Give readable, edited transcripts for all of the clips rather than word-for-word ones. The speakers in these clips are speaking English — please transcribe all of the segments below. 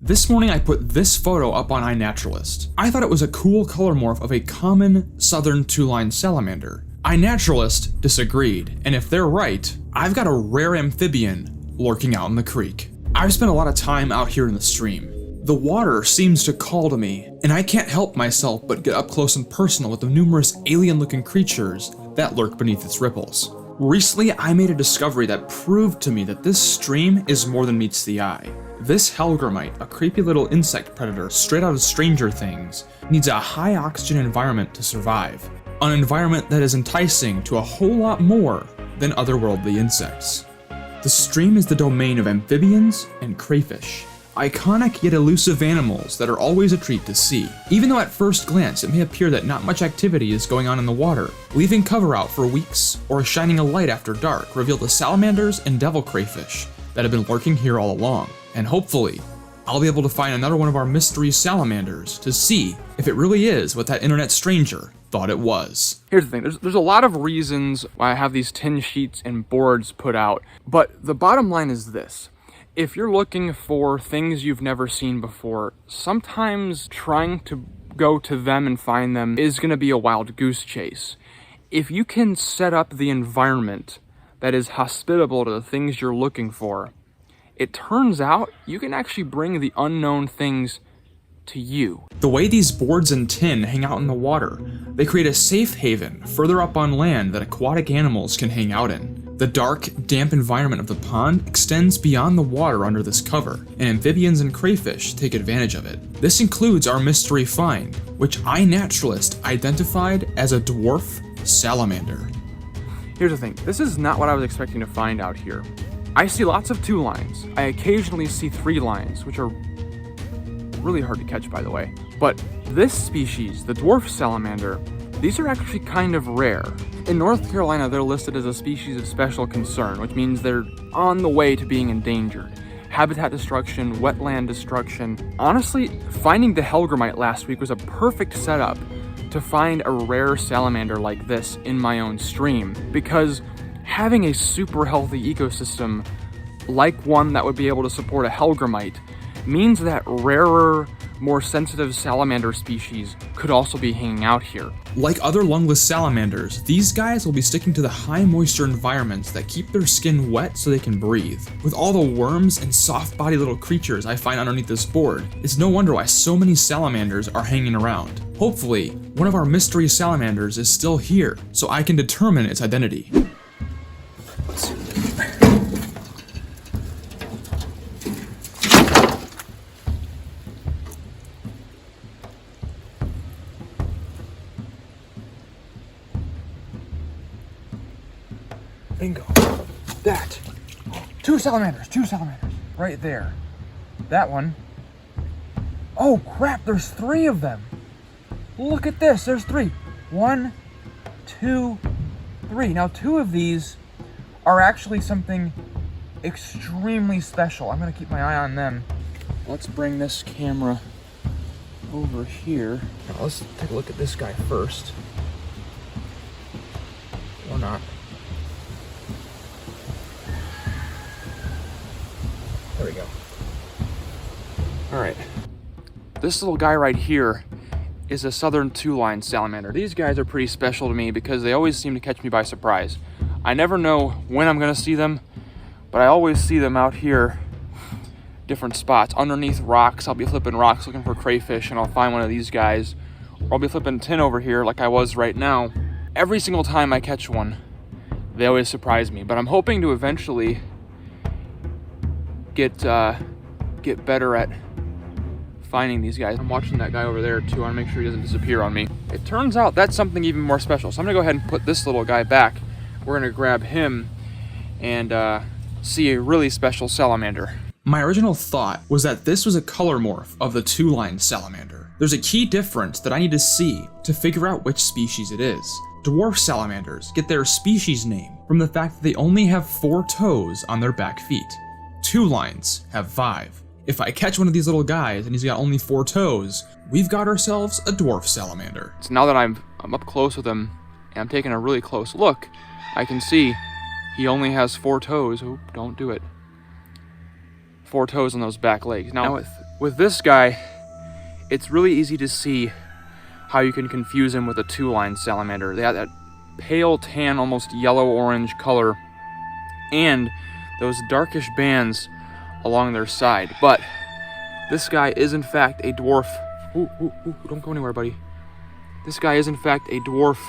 This morning I put this photo up on iNaturalist. I thought it was a cool color morph of a common southern two-line salamander. iNaturalist disagreed, and if they're right, I've got a rare amphibian lurking out in the creek. I've spent a lot of time out here in the stream. The water seems to call to me, and I can't help myself but get up close and personal with the numerous alien-looking creatures that lurk beneath its ripples. Recently, I made a discovery that proved to me that this stream is more than meets the eye. This hellgrammite, a creepy little insect predator straight out of Stranger Things, needs a high oxygen environment to survive. An environment that is enticing to a whole lot more than otherworldly insects. The stream is the domain of amphibians and crayfish. Iconic yet elusive animals that are always a treat to see. Even though at first glance it may appear that not much activity is going on in the water, leaving cover out for weeks or shining a light after dark reveal the salamanders and devil crayfish that have been lurking here all along. And hopefully, I'll be able to find another one of our mystery salamanders to see if it really is what that internet stranger thought it was. Here's the thing, there's a lot of reasons why I have these tin sheets and boards put out, but the bottom line is this. If you're looking for things you've never seen before, sometimes trying to go to them and find them is going to be a wild goose chase. If you can set up the environment that is hospitable to the things you're looking for, it turns out you can actually bring the unknown things to you. The way these boards and tin hang out in the water, they create a safe haven further up on land that aquatic animals can hang out in. The dark, damp environment of the pond extends beyond the water under this cover, and amphibians and crayfish take advantage of it. This includes our mystery find, which iNaturalist identified as a dwarf salamander. Here's the thing, this is not what I was expecting to find out here. I see lots of 2 lines. I occasionally see 3 lines, which are really hard to catch, by the way. But this species, the dwarf salamander, these are actually kind of rare. In North Carolina, they're listed as a species of special concern, which means they're on the way to being endangered. Habitat destruction, wetland destruction. Honestly, finding the hellgrammite last week was a perfect setup to find a rare salamander like this in my own stream, because having a super healthy ecosystem like one that would be able to support a hellgrammite means that rarer, more sensitive salamander species could also be hanging out here. Like other lungless salamanders, these guys will be sticking to the high moisture environments that keep their skin wet so they can breathe. With all the worms and soft-bodied little creatures I find underneath this board, it's no wonder why so many salamanders are hanging around. Hopefully, one of our mystery salamanders is still here, so I can determine its identity. Let's see. Bingo. That. 2 salamanders, right there. That one. Oh crap, there's 3 of them. Look at this, there's 3. 1, 2, 3. Now 2 of these are actually something extremely special. I'm gonna keep my eye on them. Let's bring this camera over here. Now let's take a look at this guy first. Or not. There we go. All right. This little guy right here is a southern 2-line salamander. These guys are pretty special to me because they always seem to catch me by surprise. I never know when I'm gonna see them, but I always see them out here, different spots. Underneath rocks, I'll be flipping rocks looking for crayfish and I'll find one of these guys. Or I'll be flipping tin over here like I was right now. Every single time I catch one, they always surprise me, but I'm hoping to eventually get better at finding these guys. I'm watching that guy over there too. I want to make sure he doesn't disappear on me. It turns out that's something even more special. So I'm gonna go ahead and put this little guy back. We're gonna grab him and see a really special salamander. My original thought was that this was a color morph of the 2-line salamander. There's a key difference that I need to see to figure out which species it is. Dwarf salamanders get their species name from the fact that they only have 4 toes on their back feet. 2-lines have 5. If I catch one of these little guys and he's got only 4 toes, we've got ourselves a dwarf salamander. So now that I'm up close with him and I'm taking a really close look, I can see he only has 4 toes. Oop, don't do it. 4 toes on those back legs. Now with With this guy, it's really easy to see how you can confuse him with a two-line salamander. They have that pale tan, almost yellow-orange color, and those darkish bands along their side. But this guy is in fact a dwarf. Ooh, don't go anywhere, buddy. This guy is in fact a dwarf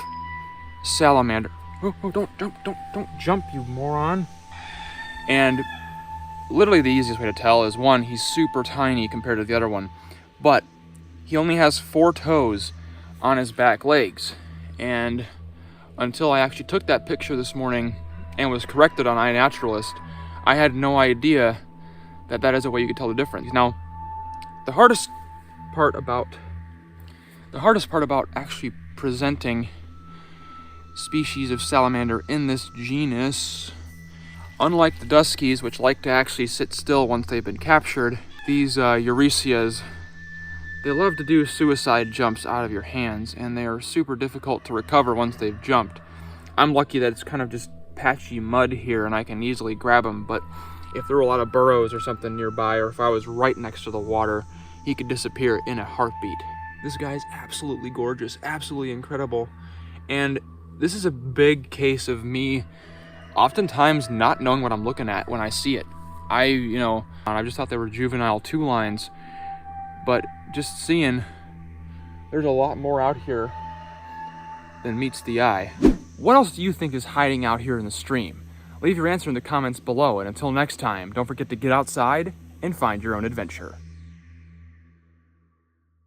salamander. Oh, don't jump, you moron. And literally the easiest way to tell is, one, he's super tiny compared to the other one, but he only has 4 toes on his back legs. And until I actually took that picture this morning and was corrected on iNaturalist, I had no idea that that is a way you could tell the difference. Now, the hardest part about actually presenting species of salamander in this genus, unlike the duskies, which like to actually sit still once they've been captured, these Eurysias, they love to do suicide jumps out of your hands, and they are super difficult to recover once they've jumped. I'm lucky that it's kind of just patchy mud here and I can easily grab them, but if there were a lot of burrows or something nearby, or if I was right next to the water, he could disappear in a heartbeat. This guy is absolutely gorgeous, absolutely incredible, and this is a big case of me oftentimes not knowing what I'm looking at when I see it. I just thought they were juvenile two-lines, but just seeing there's a lot more out here than meets the eye. What else do you think is hiding out here in the stream? Leave your answer in the comments below, and until next time, don't forget to get outside and find your own adventure.